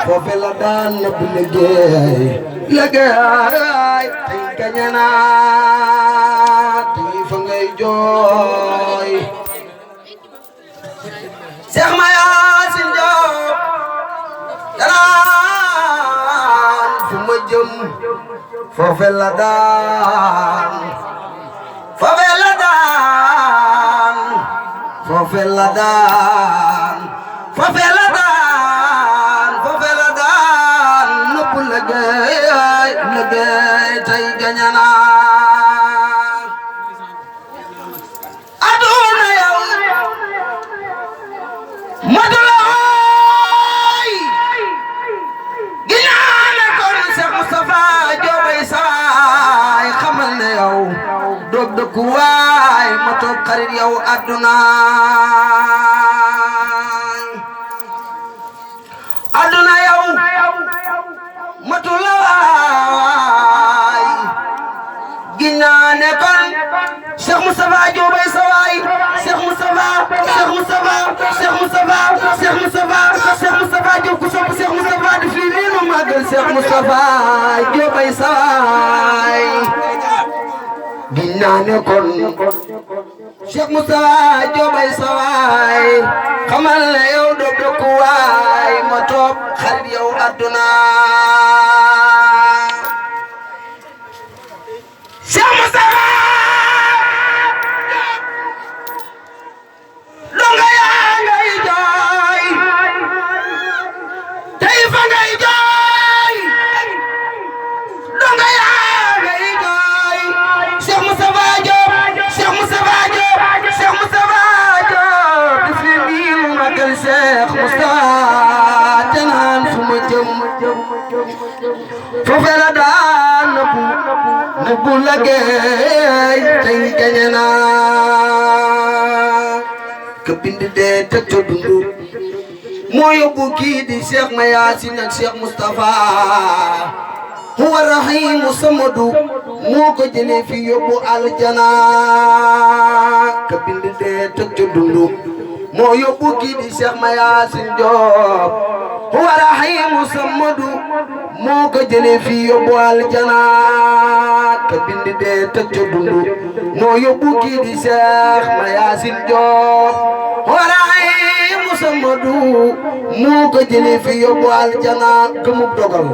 Fofeladan Nabulagay Lagay Kanyana Tifangay Joy Cheikh Mayasin Job Daran Fumajum Fofeladan Fofeladan Fofeladan Fofeladan Fofeladan Nabulagay Lagay Kanyana Aduna yow Madulay Ginana kon Cheikh Moustapha Diobay Saay xamal ne yow dog dog waay ma toog xarit yow aduna aduna yow Matulay Ginana kon Cheikh Moustapha Diobay Saay Cheikh Moustapha Cheikh Moustapha Cheikh Moustapha Cheikh Moustapha Cheikh Moustapha Diop ku sopp Cheikh Moustapha di fi ni nu magal Cheikh Moustapha Diobay Saay Ginana kon Cheikh Moustapha Diobay Saay xamal ne yow dog dog waay ma toog xarit yow aduna Cheikh Moustapha donga yaa ngay jooy tey fa ngay jooy donga yaa ngay jooy Cheikh Moustapha Diop Cheikh Moustapha Diop Cheikh Moustapha Diop di fi mbiru magal Cheikh Moustapha te naan fu ma jëm foofee daan nëbbu lagéey tey gañe naa ka bind dee teg ca dundu moo yóbbu kii di Cheikh Mayasin ak Cheikh Moustapha huwa rahimu samadu moo ko jëlee fi yóbbu aljana ka bind dee teg ca dundu moo yóbbu kii di Cheikh Mayasin Diop huwa rahimu samadu moo ko jëlee fi yóbbu aljana ka bind dee teg ca dundu moo yóbbu kii di Cheikh Mayasin Diop huwa rahimu samadu moo ko jëlee fi yóbbu aljana gëmub dogal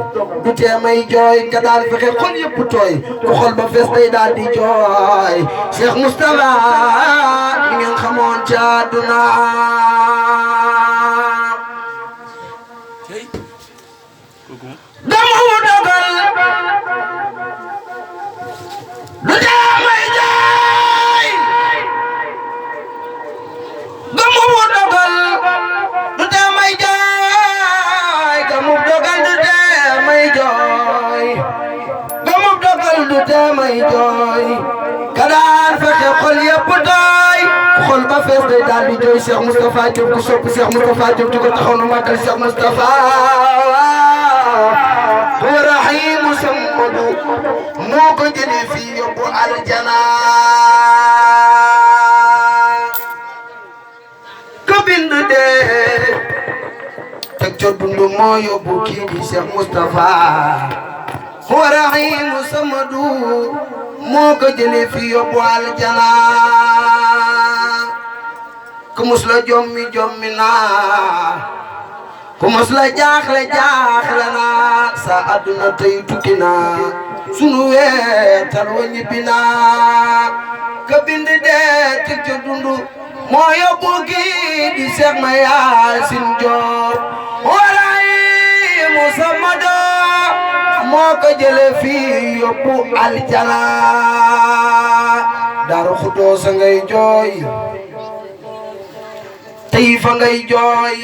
du tee may jooy ka daan fexe xol yëpp tooy ku xol ba fees day daal di jooy Cheikh Moustapha mi ngeen xamoon ci àdduna gëmub dogal du tee may jooy gëmub dogal du tee may jooy gëmub dogal du tee may jooy gëmub dogal du tee may jooy ka daan fexe xol yëpp tooy xol ba fees day daal di jooy Cheikh Moustapha Diop ku sopp Cheikh Moustapha Diop di ko taxaw nu màggal Cheikh Moustapha huwa rahimu samadu moo ko jëlee fii yóbbu aljana ka bind dee teg ca dundu moo yóbbu kii di Cheikh Moustapha huwa rahimu samadu moo ko jëlee fii yóbbu aljana ku mus la jommi jommi naa ku mus la jaaxle jaaxle naa sa àdduna tey tukki naa sunu weetal wa ñibbi naa ka bind dee teg ca dundu moo yóbbu kii di Cheikh Mayasin Diop warahimu samadu moo ko jëlee fii yóbbu aljana Daaru Xudoos ngay jooy tey fa ngay jooy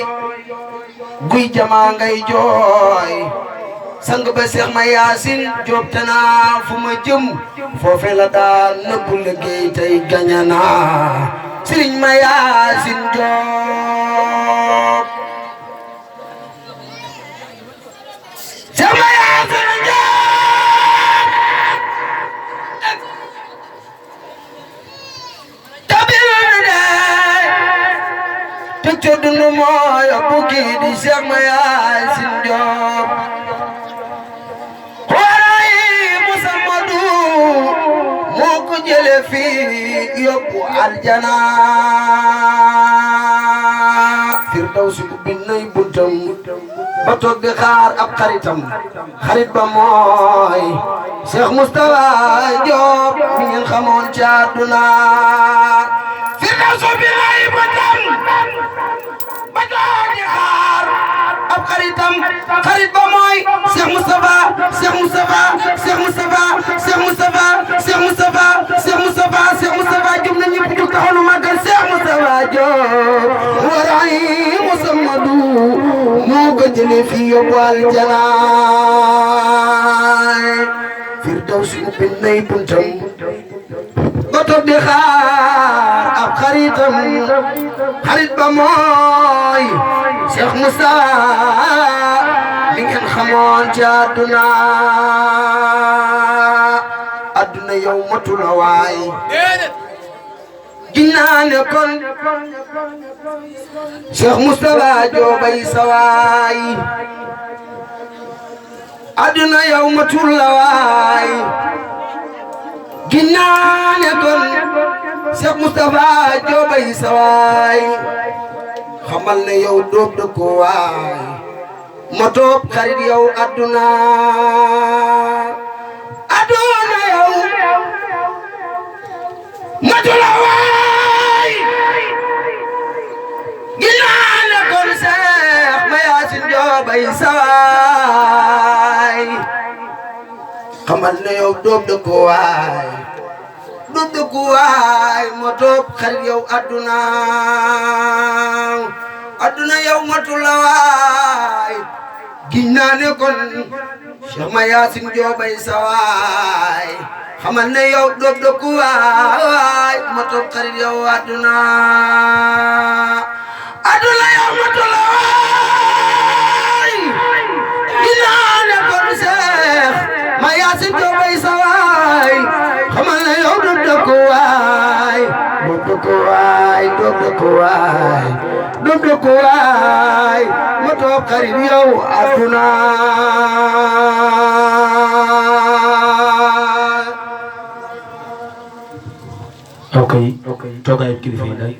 guy jama ngay jooy sang ba Cheikh Mayasin Diop te naa fu ma jëm foofe la daan nëbbu liggéey tey gañe naa Serigne Mayasin Diop Cheikh Mayasin Diop ca dund mooy ëpp kii di Cheikh Mayacine Diop waray Musammadu moo ko jële fii yóbbu aljana Firdawsi ubbi nay buntam ba toog di xaar ab xaritam xarit ba mooy Cheikh Moustapha Diop mi ngeen xamoon ci àdduna Firdawsi ubbi nay buntam ba toog di xaar ab xaritam xarit ba mooy Cheikh Moustapha Cheikh Moustapha Cheikh Moustapha Cheikh Moustapha Cheikh Moustapha Cheikh Moustapha Cheikh Moustapha jub na ñëpp jug taxaw nu màggal Cheikh Moustapha Diop waray Musammadu moo ko jëlee fii yóbbu aljana Firdawsi ubbi nay buntam ba toog di xaar ab xaritam xarit ba mooy Cheikh Moustapha mi ngeen xamoon ci àdduna àdduna yow matu la waay ginnaa ne kon Cheikh Moustapha Diobay sawaay àdduna yow matu la waay ginnaa ne kon Cheikh Moustapha Diobay sawaay xamal ne yow doob de ko waay ma toog xarit yow àdduna àdduna yow matu la waay ginnaaw ne kon Cheikh Mayacine Diobay sawaay xamal ne yow doob de ko waay doob de ko waay ma toog xarit yow àdduna àdduna yow matu la waay ginnaaw ne kon Cheikh Mayacine Diobay sawaay xamal ne yow doob de ko waay ma toog xarit yow àdduna àdduna yow matu la waay ginnaaw ne kon Cheikh Mayacine Diobay sawaay xamal ne yow doob de ko waay doob de ko waay doob de ko waay doob de ko waay ma toog xarit yow àdduna ok toogaay kilifa yi